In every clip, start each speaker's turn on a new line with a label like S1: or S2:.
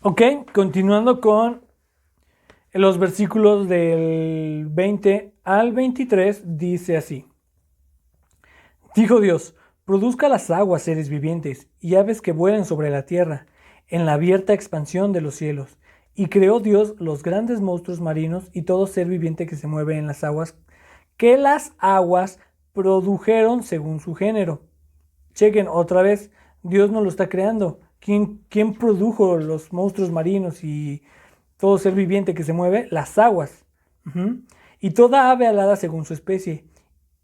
S1: Ok, continuando con los versículos del 20 al 23, dice así. Dijo Dios, produzca las aguas seres vivientes y aves que vuelen sobre la tierra, en la abierta expansión de los cielos. Y creó Dios los grandes monstruos marinos y todo ser viviente que se mueve en las aguas, que las aguas produjeron según su género. Chequen otra vez, Dios no lo está creando. ¿Quién produjo los monstruos marinos y todo ser viviente que se mueve? Las aguas. Ujú. Y toda ave alada según su especie.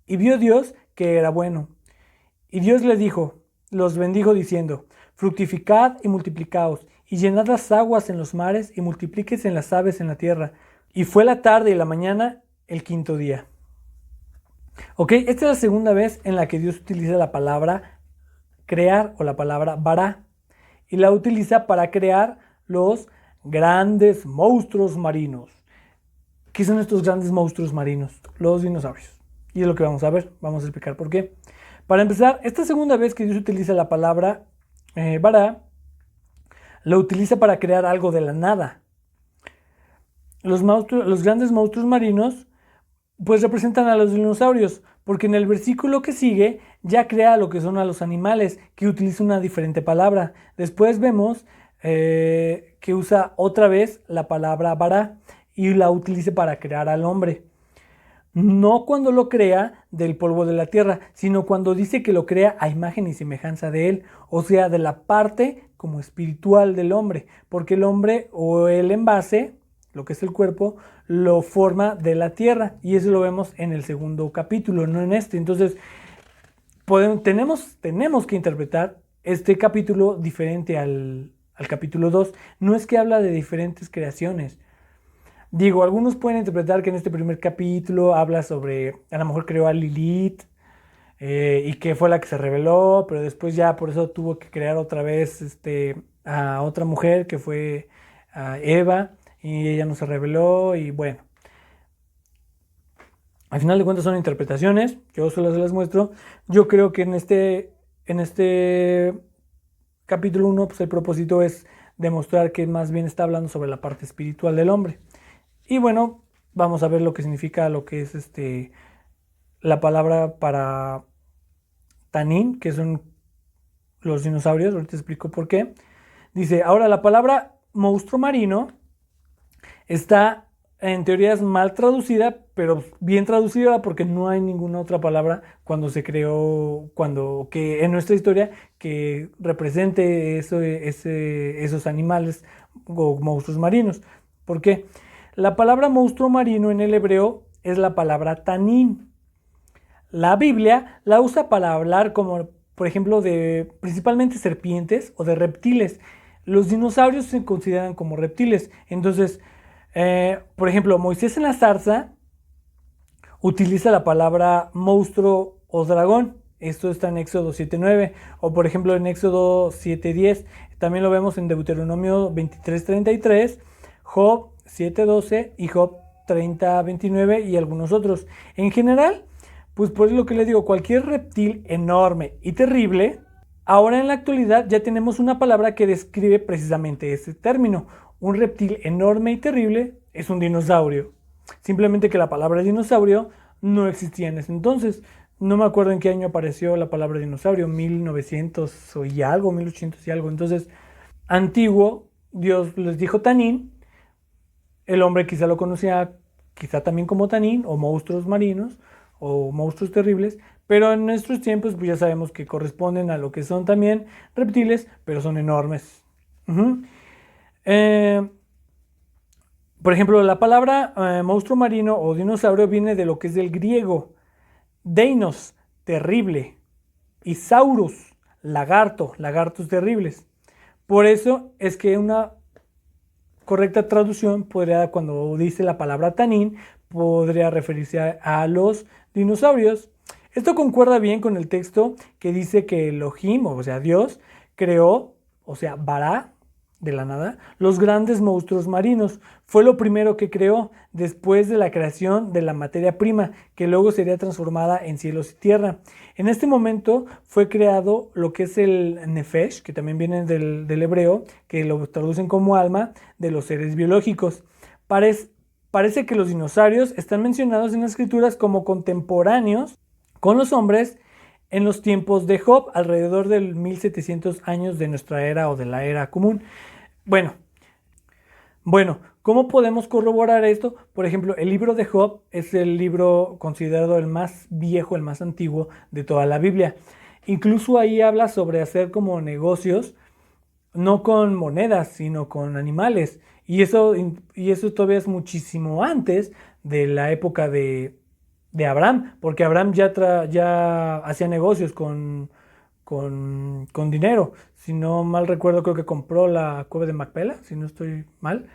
S1: Y vio Dios que era bueno. Y Dios le dijo, los bendijo diciendo, fructificad y multiplicaos, y llenad las aguas en los mares, y multiplíquese en las aves en la tierra. Y fue la tarde y la mañana el quinto día. Ok, esta es la segunda vez en la que Dios utiliza la palabra crear o la palabra bara y la utiliza para crear los grandes monstruos marinos. ¿Qué son estos grandes monstruos marinos? Los dinosaurios. Y es lo que vamos a ver, vamos a explicar por qué. Para empezar, esta segunda vez que Dios utiliza la palabra bara, la utiliza para crear algo de la nada. Los grandes monstruos marinos pues representan a los dinosaurios, porque en el versículo que sigue ya crea lo que son a los animales, que utiliza una diferente palabra. Después vemos que usa otra vez la palabra bara y la utiliza para crear al hombre. No cuando lo crea del polvo de la tierra, sino cuando dice que lo crea a imagen y semejanza de él, o sea, de la parte como espiritual del hombre, porque el hombre o el envase, lo que es el cuerpo, lo forma de la tierra, y eso lo vemos en el segundo capítulo, no en este. Entonces, tenemos que interpretar este capítulo diferente al capítulo 2. No es que habla de diferentes creaciones. Digo, algunos pueden interpretar que en este primer capítulo habla sobre, a lo mejor creó a Lilith y que fue la que se rebeló, pero después ya por eso tuvo que crear otra vez a otra mujer que fue a Eva y ella no se rebeló y bueno. Al final de cuentas son interpretaciones, yo solo se las muestro. Yo creo que en este capítulo 1 pues el propósito es demostrar que más bien está hablando sobre la parte espiritual del hombre. Y bueno, vamos a ver lo que significa lo que es la palabra para tanín, que son los dinosaurios. Ahorita explico por qué. Dice, ahora la palabra monstruo marino está en teoría es mal traducida, pero bien traducida porque no hay ninguna otra palabra cuando se creó, cuando que en nuestra historia que represente esos animales o monstruos marinos. ¿Por qué? La palabra monstruo marino en el hebreo es la palabra tanín. La Biblia la usa para hablar como, por ejemplo, de principalmente serpientes o de reptiles. Los dinosaurios se consideran como reptiles. Entonces, por ejemplo, Moisés en la zarza utiliza la palabra monstruo o dragón. Esto está en Éxodo 7:9 o por ejemplo en Éxodo 7:10. También lo vemos en Deuteronomio 23:33, Job 7:12 y Job 30:29 y algunos otros. En general, pues por lo que les digo, cualquier reptil enorme y terrible, ahora en la actualidad ya tenemos una palabra que describe precisamente ese término. Un reptil enorme y terrible es un dinosaurio. Simplemente que la palabra dinosaurio no existía en ese entonces. No me acuerdo en qué año apareció la palabra dinosaurio, 1900 y algo, 1800 y algo. Entonces, antiguo, Dios les dijo tanín. El hombre quizá lo conocía quizá también como tanín o monstruos marinos o monstruos terribles, pero en nuestros tiempos pues ya sabemos que corresponden a lo que son también reptiles, pero son enormes. Uh-huh. Eh, por ejemplo, la palabra monstruo marino o dinosaurio viene de lo que es del griego. Deinos, terrible. Y saurus, lagarto, lagartos terribles. Por eso es que una correcta traducción podría, cuando dice la palabra tanín, podría referirse a los dinosaurios. Esto concuerda bien con el texto que dice que Elohim, o sea, Dios, creó, o sea, Bará, de la nada, los grandes monstruos marinos. Fue lo primero que creó después de la creación de la materia prima, que luego sería transformada en cielos y tierra. En este momento fue creado lo que es el Nefesh, que también viene del hebreo, que lo traducen como alma, de los seres biológicos. Parece que los dinosaurios están mencionados en las escrituras como contemporáneos con los hombres en los tiempos de Job, alrededor del 1700 años de nuestra era o de la era común. Bueno, ¿cómo podemos corroborar esto? Por ejemplo, el libro de Job es el libro considerado el más viejo, el más antiguo de toda la Biblia. Incluso ahí habla sobre hacer como negocios, no con monedas, sino con animales. Y eso todavía es muchísimo antes de la época de Abraham, porque Abraham ya hacía negocios con dinero. Si no mal recuerdo, creo que compró la cueva de Macpela, si no estoy mal.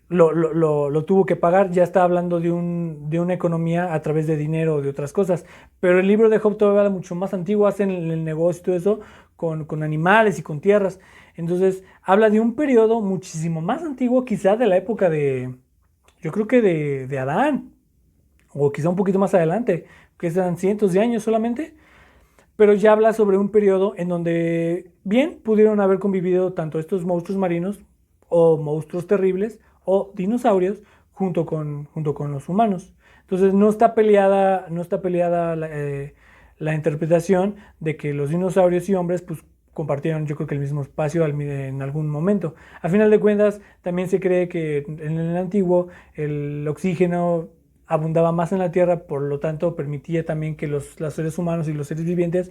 S1: Lo tuvo que pagar. Ya está hablando de una economía a través de dinero o de otras cosas. Pero el libro de Job todavía era mucho más antiguo, hacen el negocio y todo eso con animales y con tierras. Entonces habla de un periodo muchísimo más antiguo, quizá de la época yo creo que de Adán, o quizá un poquito más adelante, que serán cientos de años solamente. Pero ya habla sobre un periodo en donde bien pudieron haber convivido tanto estos monstruos marinos o monstruos terribles o dinosaurios junto con los humanos. Entonces no está peleada la interpretación de que los dinosaurios y hombres pues compartieron, yo creo que el mismo espacio en algún momento. A final de cuentas, también se cree que en el antiguo el oxígeno abundaba más en la Tierra, por lo tanto permitía también que los seres humanos y los seres vivientes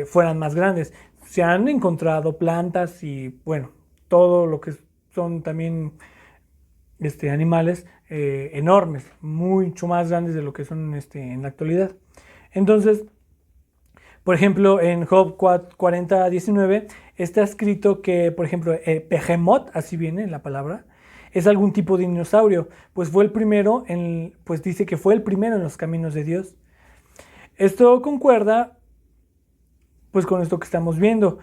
S1: fueran más grandes. Se han encontrado plantas y bueno, todo lo que son también animales enormes, mucho más grandes de lo que son en la actualidad. Entonces, por ejemplo, en Job 40:19 está escrito que, por ejemplo, Behemoth, así viene la palabra, es algún tipo de dinosaurio, pues fue el primero, pues dice que fue el primero en los caminos de Dios. Esto concuerda pues con esto que estamos viendo.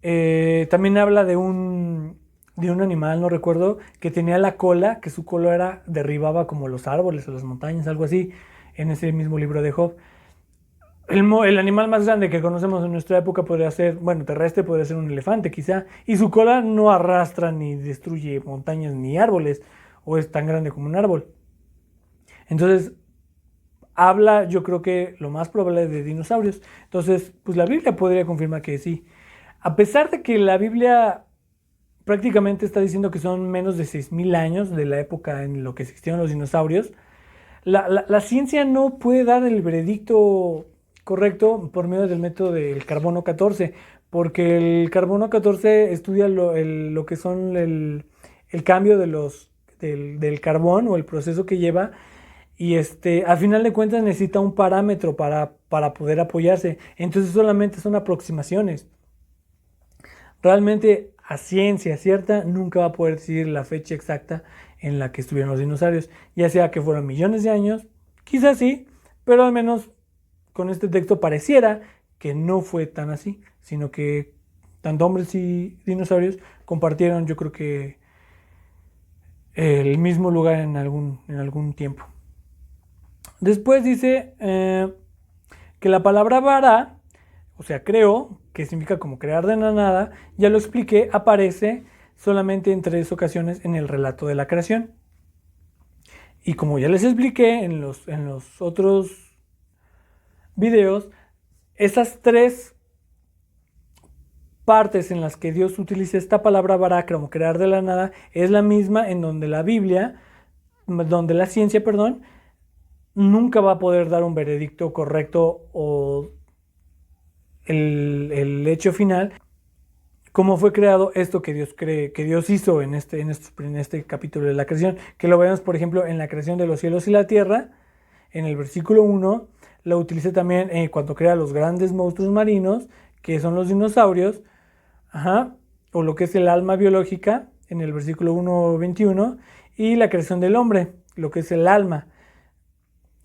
S1: También habla de un animal, no recuerdo, que tenía la cola, que su cola derribaba como los árboles o las montañas, algo así, en ese mismo libro de Job. El animal más grande que conocemos en nuestra época podría ser, bueno, terrestre, podría ser un elefante quizá, y su cola no arrastra ni destruye montañas ni árboles, o es tan grande como un árbol. Entonces, habla, yo creo que lo más probable de dinosaurios. Entonces, pues la Biblia podría confirmar que sí. A pesar de que la Biblia prácticamente está diciendo que son menos de 6.000 años de la época en lo que existieron los dinosaurios, la ciencia no puede dar el veredicto correcto por medio del método del carbono 14, porque el carbono 14 estudia lo que son el cambio del carbón o el proceso que lleva, y a final de cuentas necesita un parámetro para poder apoyarse. Entonces solamente son aproximaciones. Realmente a ciencia cierta nunca va a poder decir la fecha exacta en la que estuvieron los dinosaurios, ya sea que fueron millones de años, quizás sí, pero al menos con este texto pareciera que no fue tan así, sino que tanto hombres y dinosaurios compartieron, yo creo que el mismo lugar en algún tiempo. Después dice que la palabra bara, o sea, creó, que significa como crear de la nada, ya lo expliqué, aparece solamente en 3 ocasiones en el relato de la creación. Y como ya les expliqué en los otros videos, esas 3 partes en las que Dios utiliza esta palabra bara, como crear de la nada, es la misma en donde la ciencia, nunca va a poder dar un veredicto correcto o el hecho final, cómo fue creado esto que Dios hizo en este capítulo de la creación, que lo vemos por ejemplo en la creación de los cielos y la tierra, en el versículo 1, lo utiliza también cuando crea los grandes monstruos marinos, que son los dinosaurios, o lo que es el alma biológica, en el versículo 1:21, y la creación del hombre, lo que es el alma,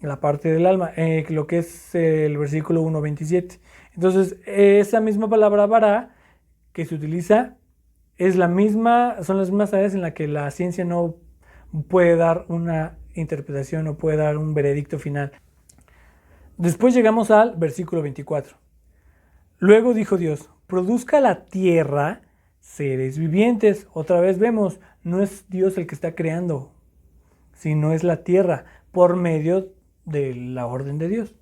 S1: la parte del alma, lo que es el versículo 1:27. Entonces, esa misma palabra bara que se utiliza son las mismas áreas en las que la ciencia no puede dar una interpretación o puede dar un veredicto final. Después llegamos al versículo 24. Luego dijo Dios, produzca la tierra seres vivientes. Otra vez vemos, no es Dios el que está creando, sino es la tierra por medio de la orden de Dios.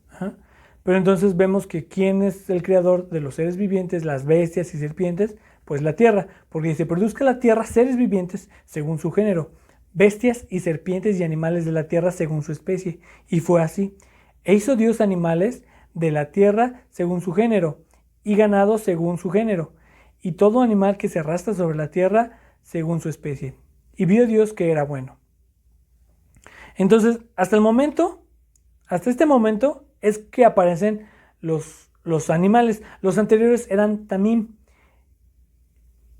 S1: Pero entonces vemos que ¿quién es el creador de los seres vivientes, las bestias y serpientes? Pues la tierra, porque dice, produzca la tierra seres vivientes según su género, bestias y serpientes y animales de la tierra según su especie. Y fue así. E hizo Dios animales de la tierra según su género, y ganado según su género, y todo animal que se arrastra sobre la tierra según su especie. Y vio Dios que era bueno. Entonces, hasta este momento, es que aparecen los animales. Los anteriores eran tamim.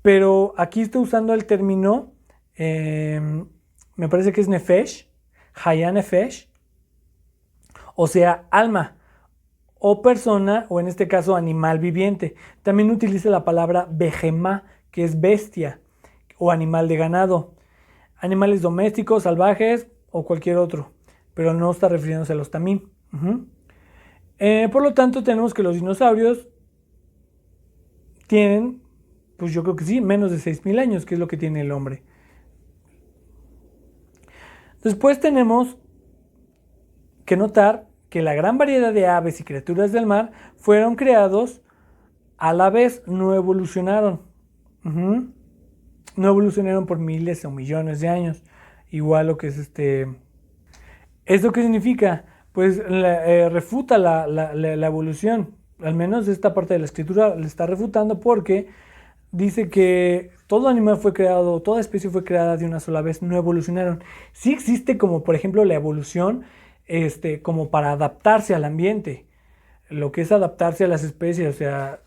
S1: Pero aquí estoy usando el término, me parece que es nefesh, haya nefesh, o sea, alma, o persona, o en este caso animal viviente. También utiliza la palabra behemá, que es bestia, o animal de ganado. Animales domésticos, salvajes, o cualquier otro, pero no está refiriéndose a los tamim. Por lo tanto, tenemos que los dinosaurios tienen, pues yo creo que sí, menos de 6,000 años, que es lo que tiene el hombre. Después tenemos que notar que la gran variedad de aves y criaturas del mar fueron creados a la vez, no evolucionaron. No evolucionaron por miles o millones de años. Igual lo que es ¿Esto qué significa? Pues refuta la evolución. Al menos esta parte de la escritura le está refutando porque dice que todo animal fue creado, toda especie fue creada de una sola vez, no evolucionaron. Sí existe como por ejemplo la evolución como para adaptarse al ambiente. Lo que es adaptarse a las especies, o sea,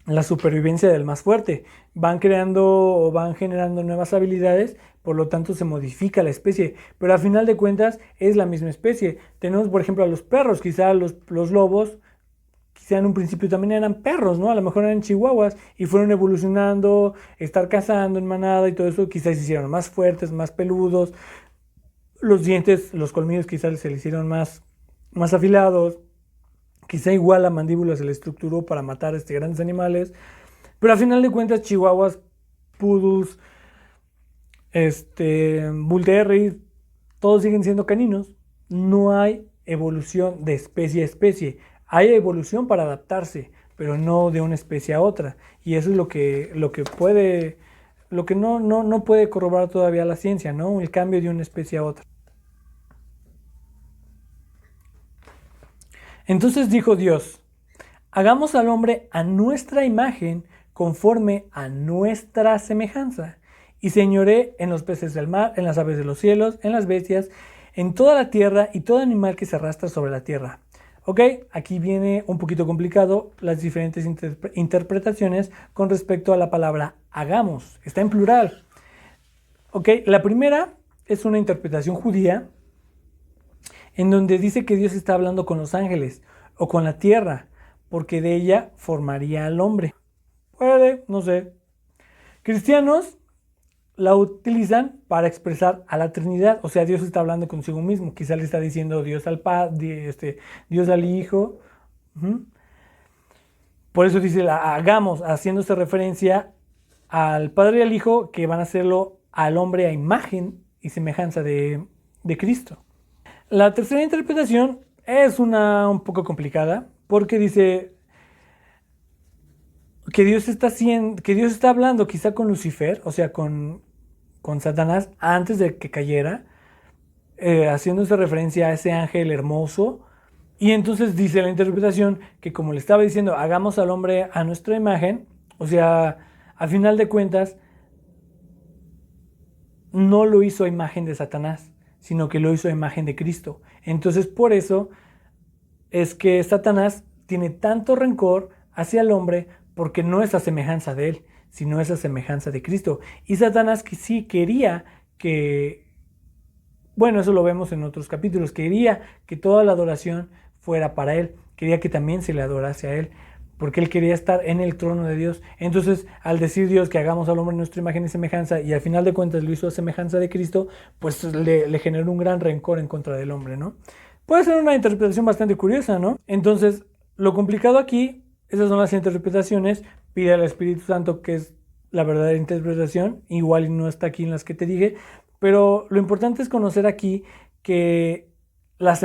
S1: la supervivencia del más fuerte. Van creando o van generando nuevas habilidades, por lo tanto se modifica la especie, pero a final de cuentas es la misma especie. Tenemos por ejemplo a los perros, quizá los lobos, quizá en un principio también eran perros, ¿no? A lo mejor eran chihuahuas y fueron evolucionando, estar cazando en manada y todo eso, quizás se hicieron más fuertes, más peludos, los dientes, los colmillos quizás se les hicieron más afilados, quizá igual la mandíbula se le estructuró para matar a grandes animales, pero a final de cuentas chihuahuas, poodles, bull terriers, todos siguen siendo caninos. No hay evolución de especie a especie. Hay evolución para adaptarse, pero no de una especie a otra. Y eso es lo que no puede corroborar todavía la ciencia, ¿no? El cambio de una especie a otra. Entonces dijo Dios, hagamos al hombre a nuestra imagen, conforme a nuestra semejanza, y señoré en los peces del mar, en las aves de los cielos, en las bestias, en toda la tierra y todo animal que se arrastra sobre la tierra. Ok, aquí viene un poquito complicado las diferentes interpretaciones con respecto a la palabra hagamos. Está en plural. Ok, la primera es una interpretación judía en donde dice que Dios está hablando con los ángeles o con la tierra, porque de ella formaría al hombre. Puede, no sé. Cristianos la utilizan para expresar a la Trinidad, o sea, Dios está hablando consigo mismo, quizá le está diciendo Dios al Padre, Dios al Hijo. Por eso dice, hagamos, haciéndose referencia al Padre y al Hijo, que van a hacerlo al hombre a imagen y semejanza de Cristo. La tercera interpretación es un poco complicada, porque dice que Dios está hablando quizá con Lucifer, o sea, con Satanás, antes de que cayera, haciéndose referencia a ese ángel hermoso. Y entonces dice la interpretación que como le estaba diciendo, hagamos al hombre a nuestra imagen, o sea, al final de cuentas, no lo hizo a imagen de Satanás, sino que lo hizo a imagen de Cristo. Entonces por eso es que Satanás tiene tanto rencor hacia el hombre, porque no es a semejanza de él, sino es a semejanza de Cristo. Y Satanás que sí quería que, bueno, eso lo vemos en otros capítulos, quería que toda la adoración fuera para él, quería que también se le adorase a él. porque Él quería estar en el trono de Dios. Entonces, al decir Dios que hagamos al hombre en nuestra imagen y semejanza, y al final de cuentas lo hizo a semejanza de Cristo, pues le generó un gran rencor en contra del hombre, ¿no? Puede ser una interpretación bastante curiosa, ¿no? Entonces, lo complicado aquí, esas son las interpretaciones, pide al Espíritu Santo que es la verdadera interpretación, igual no está aquí en las que te dije, pero lo importante es conocer aquí que la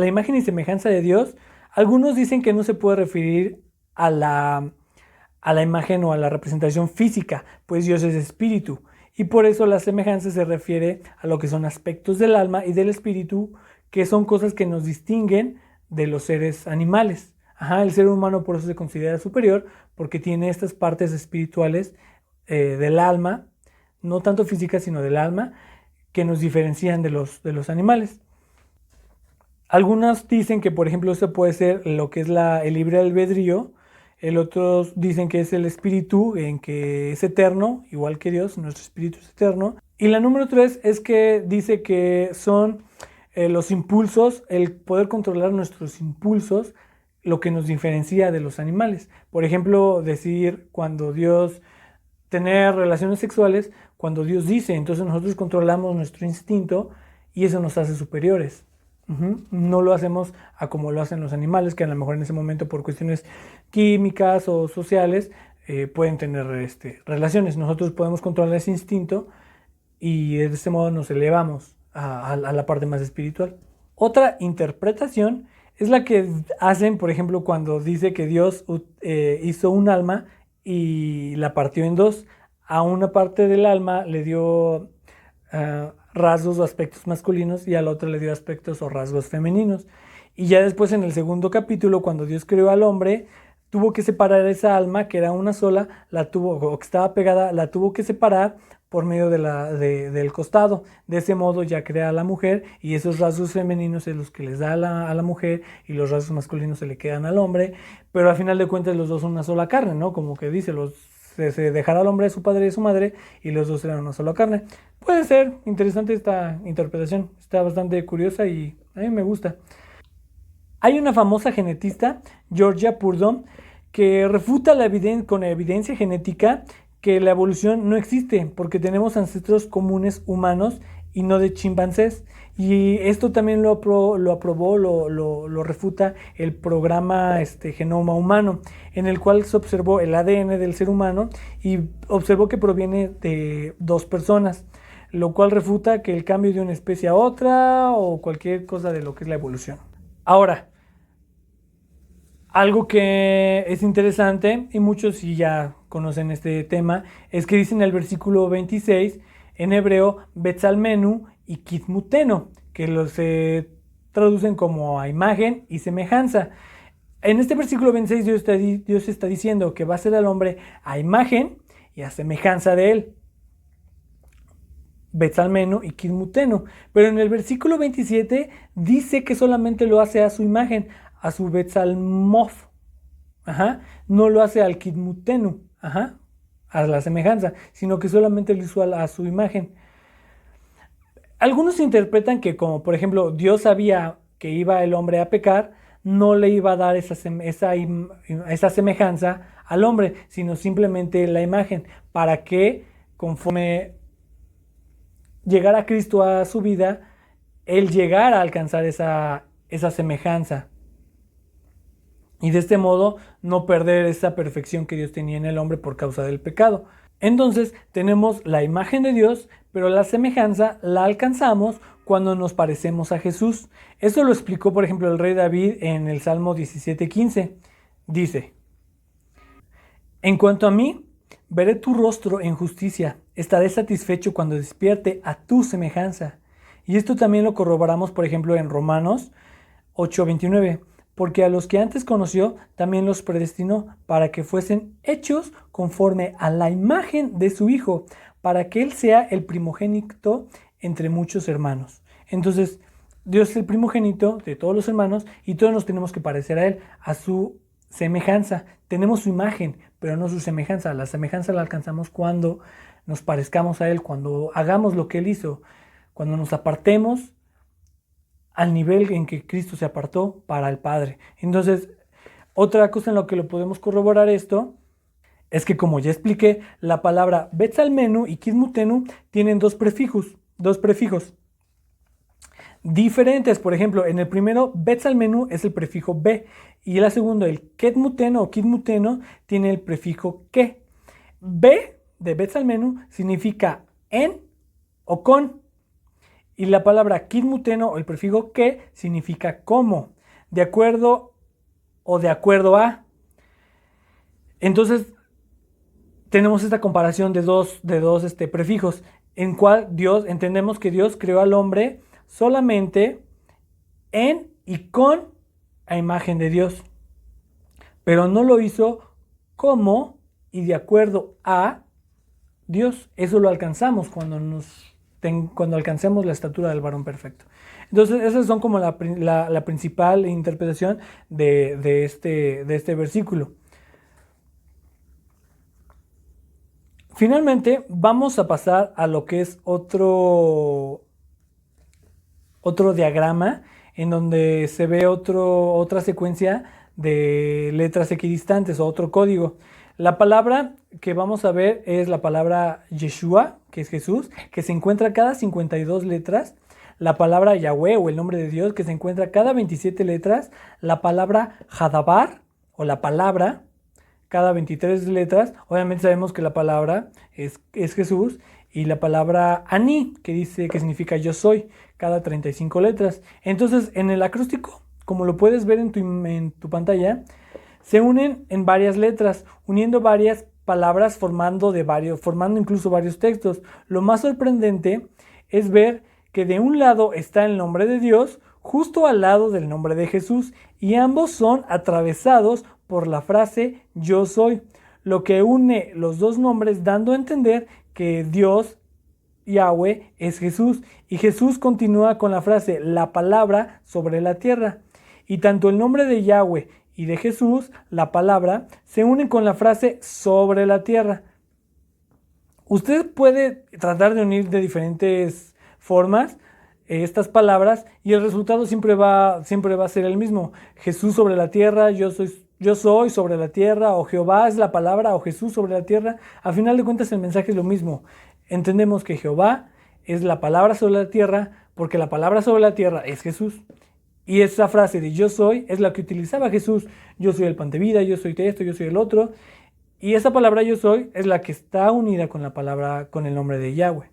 S1: imagen y semejanza de Dios, algunos dicen que no se puede referir a la imagen o a la representación física, pues Dios es espíritu, y por eso la semejanza se refiere a lo que son aspectos del alma y del espíritu, que son cosas que nos distinguen de los seres animales. El ser humano por eso se considera superior, porque tiene estas partes espirituales del alma, no tanto físicas, sino del alma, que nos diferencian de los animales. Algunos dicen que, por ejemplo, eso puede ser lo que es el libre albedrío. Otros dicen que es el espíritu, en que es eterno, igual que Dios, nuestro espíritu es eterno. Y la número 3 es que dice que son los impulsos, el poder controlar nuestros impulsos, lo que nos diferencia de los animales. Por ejemplo, decir tener relaciones sexuales, cuando Dios dice, entonces nosotros controlamos nuestro instinto y eso nos hace superiores. No lo hacemos a como lo hacen los animales, que a lo mejor en ese momento por cuestiones químicas o sociales pueden tener relaciones. Nosotros podemos controlar ese instinto y de este modo nos elevamos a la parte más espiritual. Otra interpretación es la que hacen, por ejemplo, cuando dice que Dios hizo un alma y la partió en dos. A una parte del alma le dio rasgos o aspectos masculinos y a la otra le dio aspectos o rasgos femeninos. Y ya después en el segundo capítulo, cuando Dios creó al hombre, tuvo que separar esa alma, que era una sola, o que estaba pegada, la tuvo que separar por medio del costado. De ese modo ya crea a la mujer y esos rasgos femeninos es los que les da a la mujer y los rasgos masculinos se le quedan al hombre, pero al final de cuentas los dos son una sola carne, ¿no? Como que dice, se dejará al hombre de su padre y de su madre y los dos serán una sola carne. Puede ser interesante esta interpretación, está bastante curiosa y a mí me gusta. Hay una famosa genetista, Georgia Purdom, que refuta con evidencia genética que la evolución no existe porque tenemos ancestros comunes humanos y no de chimpancés. Y esto también lo refuta el programa Genoma Humano, en el cual se observó el ADN del ser humano y observó que proviene de dos personas, lo cual refuta que el cambio de una especie a otra o cualquier cosa de lo que es la evolución. Ahora, algo que es interesante, y muchos sí ya conocen este tema, es que dice en el versículo 26, en hebreo, Betzalmenu y Kitmuteno, que se traducen como a imagen y semejanza. En este versículo 26 Dios está diciendo que va a ser al hombre a imagen y a semejanza de él. Betzalmenu y Kitmuteno. Pero en el versículo 27 dice que solamente lo hace a su imagen, a su Betzalmof, no lo hace al Kitmutenu, a la semejanza, sino que solamente lo hizo a su imagen. Algunos interpretan que como por ejemplo Dios sabía que iba el hombre a pecar, no le iba a dar esa semejanza al hombre, sino simplemente la imagen, para que conforme llegara Cristo a su vida, él llegara a alcanzar esa semejanza. Y de este modo no perder esa perfección que Dios tenía en el hombre por causa del pecado. Entonces tenemos la imagen de Dios, pero la semejanza la alcanzamos cuando nos parecemos a Jesús. Esto lo explicó, por ejemplo, el rey David en el Salmo 17:15. Dice: en cuanto a mí, veré tu rostro en justicia, estaré satisfecho cuando despierte a tu semejanza. Y esto también lo corroboramos, por ejemplo, en Romanos 8:29. Porque a los que antes conoció, también los predestinó para que fuesen hechos conforme a la imagen de su Hijo, para que Él sea el primogénito entre muchos hermanos. Entonces, Dios es el primogénito de todos los hermanos y todos nos tenemos que parecer a Él, a su semejanza. Tenemos su imagen, pero no su semejanza. La semejanza la alcanzamos cuando nos parezcamos a Él, cuando hagamos lo que Él hizo, cuando nos apartemos al nivel en que Cristo se apartó para el Padre. Entonces, Otra cosa en lo que lo podemos corroborar esto es que, como ya expliqué, la palabra Betzalmenu y Kismutenu tienen dos prefijos diferentes. Por ejemplo, en el primero, Betzalmenu es el prefijo be, y en la segunda, el Ketmuteno o Kismuteno, tiene el prefijo que. Be de Betzalmenu significa en o con, y la palabra Kismuteno o el prefijo que significa como, de acuerdo o de acuerdo a. Entonces, tenemos esta comparación de dos prefijos, en cual entendemos que Dios creó al hombre solamente en y con a imagen de Dios, pero no lo hizo como y de acuerdo a Dios. Eso lo alcanzamos cuando alcancemos la estatura del varón perfecto. Entonces, esas son como la principal interpretación de este versículo. Finalmente, vamos a pasar a lo que es otro diagrama en donde se ve otra secuencia de letras equidistantes o otro código. La palabra que vamos a ver es la palabra Yeshua, que es Jesús, que se encuentra cada 52 letras. La palabra Yahweh o el nombre de Dios, que se encuentra cada 27 letras. La palabra Hadabar o la palabra, cada 23 letras. Obviamente sabemos que la palabra es Jesús. Y la palabra Ani, que significa yo soy, cada 35 letras. Entonces, en el acróstico, como lo puedes ver en tu pantalla, se unen en varias letras, uniendo varias palabras, formando incluso varios textos. Lo más sorprendente es ver que de un lado está el nombre de Dios, justo al lado del nombre de Jesús, y ambos son atravesados por la frase yo soy, lo que une los dos nombres, dando a entender que Dios, Yahweh, es Jesús, y Jesús continúa con la frase la palabra sobre la tierra, y tanto el nombre de Yahweh y de Jesús, la palabra, se unen con la frase sobre la tierra. Usted puede tratar de unir de diferentes formas estas palabras y el resultado siempre va a ser el mismo. Jesús sobre la tierra, yo soy sobre la tierra, o Jehová es la palabra, o Jesús sobre la tierra. A final de cuentas el mensaje es lo mismo. Entendemos que Jehová es la palabra sobre la tierra, porque la palabra sobre la tierra es Jesús. Y esa frase de yo soy es la que utilizaba Jesús. Yo soy el pan de vida, yo soy esto, yo soy el otro. Y esa palabra yo soy es la que está unida con la palabra, con el nombre de Yahweh.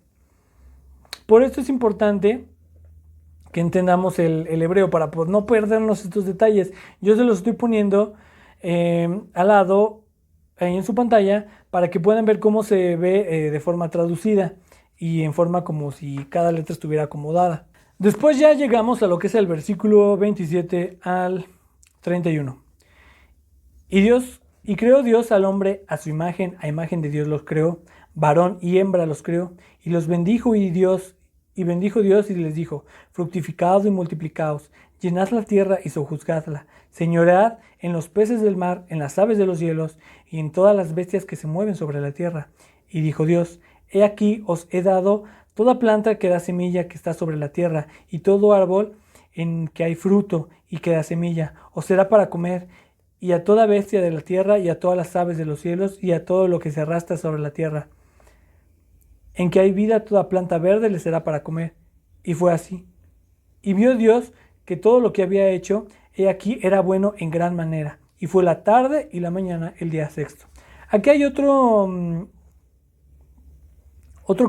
S1: Por esto es importante que entendamos el hebreo para no perdernos estos detalles. Yo se los estoy poniendo al lado ahí en su pantalla para que puedan ver cómo se ve de forma traducida y en forma como si cada letra estuviera acomodada. Después ya llegamos a lo que es el versículo 27 al 31. Y creó Dios al hombre a su imagen, a imagen de Dios los creó, varón y hembra los creó, y los bendijo bendijo Dios y les dijo: fructificaos y multiplicaos, llenad la tierra y sojuzgadla, señoread en los peces del mar, en las aves de los cielos y en todas las bestias que se mueven sobre la tierra. Y dijo Dios: he aquí os he dado toda planta que da semilla que está sobre la tierra, y todo árbol en que hay fruto y que da semilla, os será para comer, y a toda bestia de la tierra, y a todas las aves de los cielos, y a todo lo que se arrastra sobre la tierra. En que hay vida, toda planta verde le será para comer. Y fue así. Y vio Dios que todo lo que había hecho, he aquí, era bueno en gran manera. Y fue la tarde y la mañana el día sexto. Aquí hay otro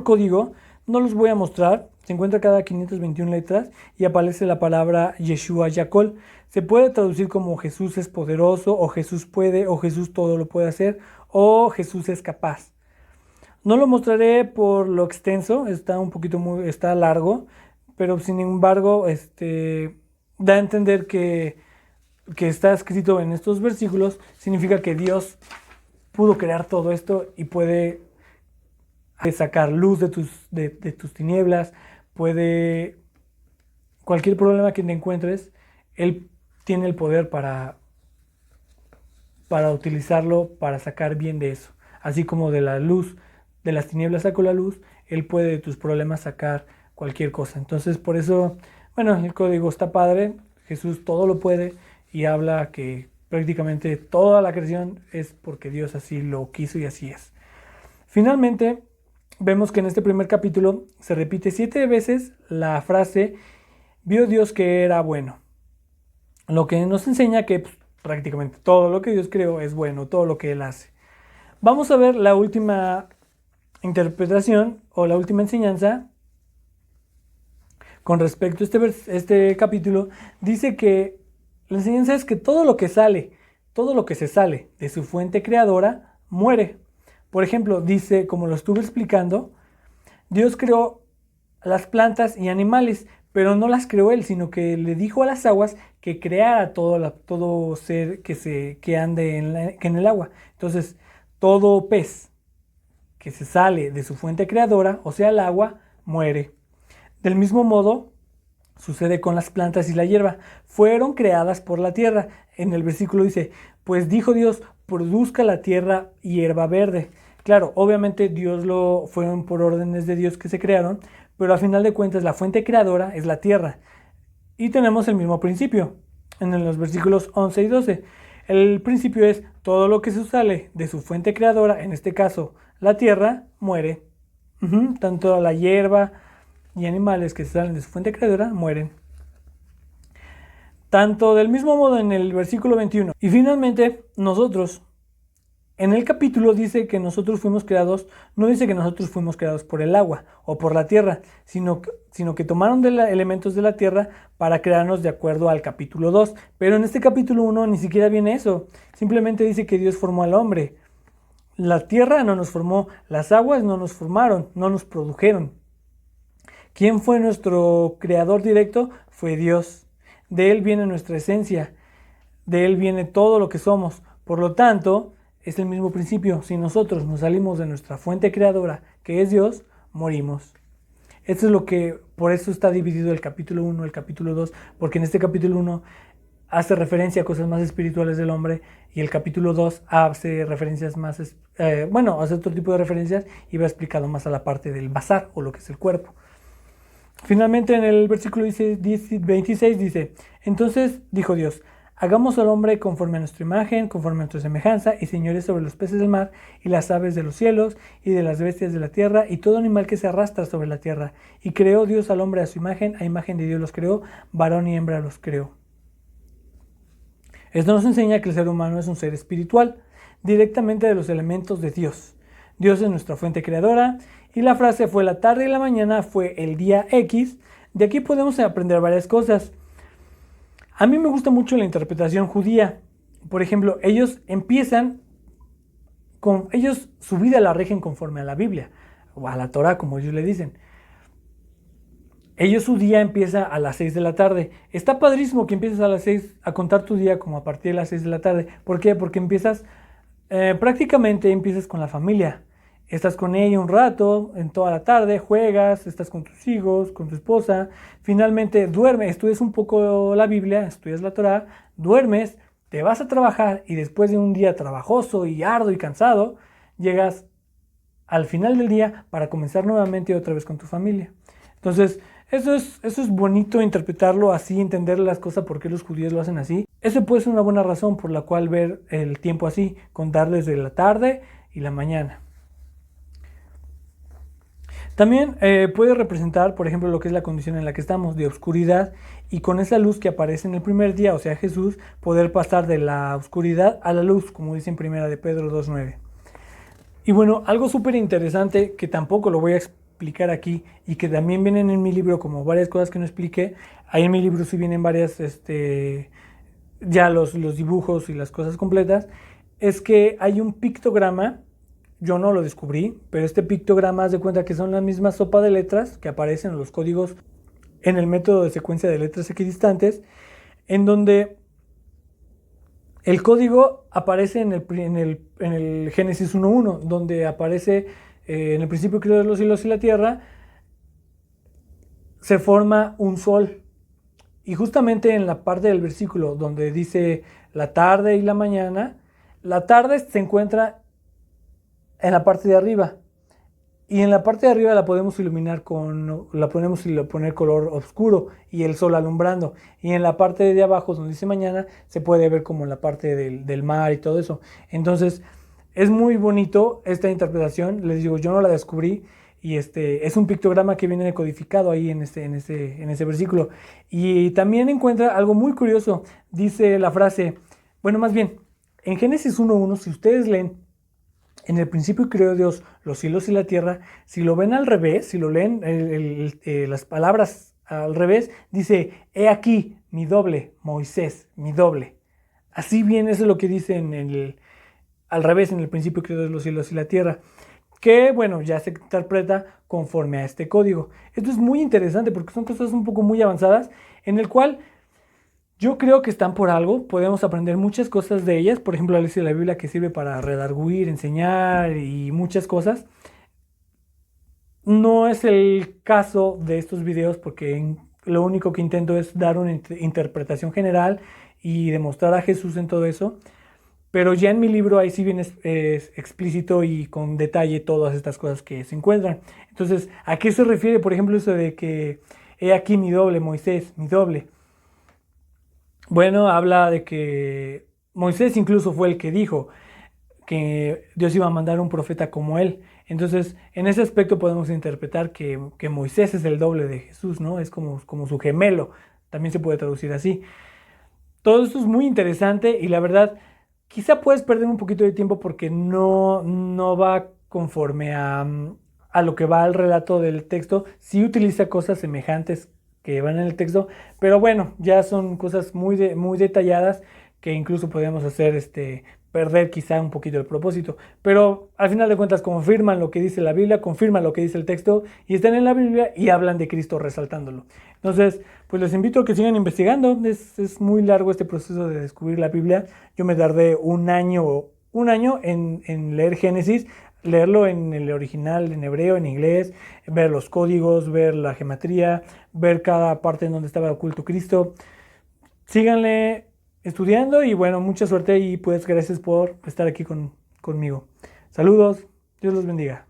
S1: código, no los voy a mostrar. Se encuentra cada 521 letras y aparece la palabra Yeshua Yakol. Se puede traducir como Jesús es poderoso, o Jesús puede, o Jesús todo lo puede hacer, o Jesús es capaz. No lo mostraré por lo extenso, está largo, pero sin embargo da a entender que está escrito en estos versículos. Significa que Dios pudo crear todo esto y puede sacar luz de tus tinieblas, puede cualquier problema que te encuentres, Él tiene el poder para utilizarlo para sacar bien de eso. Así como de la luz, de las tinieblas sacó la luz, Él puede de tus problemas sacar cualquier cosa. Entonces, por eso, el código está padre. Jesús todo lo puede y habla que prácticamente toda la creación es porque Dios así lo quiso y así es. Finalmente, vemos que en este primer capítulo se repite 7 veces la frase vio Dios que era bueno, lo que nos enseña que pues, prácticamente todo lo que Dios creó es bueno, todo lo que Él hace. Vamos a ver la última interpretación o la última enseñanza con respecto a este capítulo. Dice que la enseñanza es que todo lo que se sale de su fuente creadora, muere. Por ejemplo, dice, como lo estuve explicando, Dios creó las plantas y animales, pero no las creó Él, sino que le dijo a las aguas que creara todo ser que ande en el agua. Entonces, todo pez que se sale de su fuente creadora, o sea, el agua, muere. Del mismo modo, sucede con las plantas y la hierba. Fueron creadas por la tierra. En el versículo dice, pues dijo Dios, produzca la tierra hierba verde. Claro, obviamente fueron por órdenes de Dios que se crearon, pero al final de cuentas la fuente creadora es la tierra. Y tenemos el mismo principio en los versículos 11 y 12. El principio es todo lo que se sale de su fuente creadora, en este caso la tierra, muere. Tanto la hierba y animales que se salen de su fuente creadora mueren. Tanto del mismo modo en el versículo 21. Y finalmente nosotros, en el capítulo dice que nosotros fuimos creados, no dice que nosotros fuimos creados por el agua o por la tierra, sino que tomaron elementos de la tierra para crearnos de acuerdo al capítulo 2. Pero en este capítulo 1 ni siquiera viene eso, simplemente dice que Dios formó al hombre. La tierra no nos formó, las aguas no nos formaron, no nos produjeron. ¿Quién fue nuestro creador directo? Fue Dios. De Él viene nuestra esencia, de Él viene todo lo que somos. Por lo tanto, es el mismo principio. Si nosotros nos salimos de nuestra fuente creadora, que es Dios, morimos. Esto es por eso está dividido el capítulo 1 y el capítulo 2, porque en este capítulo 1 hace referencia a cosas más espirituales del hombre y el capítulo 2 hace referencias más, hace otro tipo de referencias y va explicado más a la parte del basar o lo que es el cuerpo. Finalmente en el versículo 26 dice, entonces dijo Dios, hagamos al hombre conforme a nuestra imagen, conforme a nuestra semejanza, y señores sobre los peces del mar, y las aves de los cielos, y de las bestias de la tierra, y todo animal que se arrastra sobre la tierra. Y creó Dios al hombre a su imagen de Dios los creó, varón y hembra los creó. Esto nos enseña que el ser humano es un ser espiritual, directamente de los elementos de Dios. Dios es nuestra fuente creadora, y la frase fue la tarde y la mañana fue el día X. De aquí podemos aprender varias cosas. A mí me gusta mucho la interpretación judía. Por ejemplo, ellos su vida la rigen conforme a la Biblia, o a la Torah, como ellos le dicen. Su día empieza a las 6 de la tarde. Está padrísimo que empieces a las 6 a contar tu día como a partir de las 6 de la tarde. ¿Por qué? Porque prácticamente empiezas con la familia. Estás con ella un rato, en toda la tarde, juegas, estás con tus hijos, con tu esposa, finalmente duermes, estudias un poco la Biblia, estudias la Torah, duermes, te vas a trabajar y después de un día trabajoso y arduo y cansado, llegas al final del día para comenzar nuevamente otra vez con tu familia. Entonces, eso es bonito interpretarlo así, entender las cosas, por qué los judíos lo hacen así. Eso puede ser una buena razón por la cual ver el tiempo así, contar desde la tarde y la mañana. También puede representar, por ejemplo, lo que es la condición en la que estamos, de oscuridad, y con esa luz que aparece en el primer día, o sea, Jesús, poder pasar de la oscuridad a la luz, como dice en primera de Pedro 2:9. Y bueno, algo súper interesante que tampoco lo voy a explicar aquí y que también vienen en mi libro como varias cosas que no expliqué. Ahí en mi libro sí vienen varias, ya los dibujos y las cosas completas. Es que hay un pictograma. Yo no lo descubrí, pero este pictograma, haz de cuenta que son la misma sopa de letras que aparecen en los códigos en el método de secuencia de letras equidistantes, en donde el código aparece en el Génesis 1:1, donde aparece en el principio creó los cielos y la tierra, se forma un sol. Y justamente en la parte del versículo donde dice la tarde y la mañana, la tarde se encuentra en la parte de arriba y en la parte de arriba la podemos iluminar la podemos poner color oscuro y el sol alumbrando. Y en la parte de abajo, donde dice mañana, se puede ver como la parte del mar y todo eso. Entonces, es muy bonito esta interpretación. Les digo, yo no la descubrí. Y es un pictograma que viene decodificado ahí en ese versículo. Y también encuentra algo muy curioso. Dice la frase, bueno, más bien, en Génesis 1:1, si ustedes leen, en el principio creó Dios los cielos y la tierra. Si lo ven al revés, si lo leen las palabras al revés, dice, he aquí mi doble, Moisés, mi doble. Así bien, eso es lo que dice al revés, en el principio creó Dios los cielos y la tierra. Que bueno, ya se interpreta conforme a este código. Esto es muy interesante porque son cosas un poco muy avanzadas, en el cual yo creo que están por algo, podemos aprender muchas cosas de ellas. Por ejemplo, la Biblia que sirve para redarguir, enseñar y muchas cosas. No es el caso de estos videos porque lo único que intento es dar una interpretación general y demostrar a Jesús en todo eso. Pero ya en mi libro ahí sí viene explícito y con detalle todas estas cosas que se encuentran. Entonces, ¿a qué se refiere, por ejemplo, eso de que he aquí mi doble, Moisés, mi doble? Bueno, habla de que Moisés incluso fue el que dijo que Dios iba a mandar un profeta como él. Entonces, en ese aspecto podemos interpretar que Moisés es el doble de Jesús, ¿no? Es como su gemelo, también se puede traducir así. Todo esto es muy interesante y la verdad, quizá puedes perder un poquito de tiempo porque no va conforme a lo que va al relato del texto. Sí utiliza cosas semejantes que van en el texto, pero bueno, ya son cosas muy detalladas que incluso podemos hacer perder quizá un poquito el propósito. Pero al final de cuentas confirman lo que dice la Biblia, confirman lo que dice el texto y están en la Biblia y hablan de Cristo resaltándolo. Entonces, pues les invito a que sigan investigando. Es muy largo este proceso de descubrir la Biblia. Yo me tardé un año en leer Génesis, leerlo en el original, en hebreo, en inglés, ver los códigos, ver la gematría, ver cada parte en donde estaba oculto Cristo. Síganle estudiando y bueno, mucha suerte y pues gracias por estar aquí conmigo. Saludos, Dios los bendiga.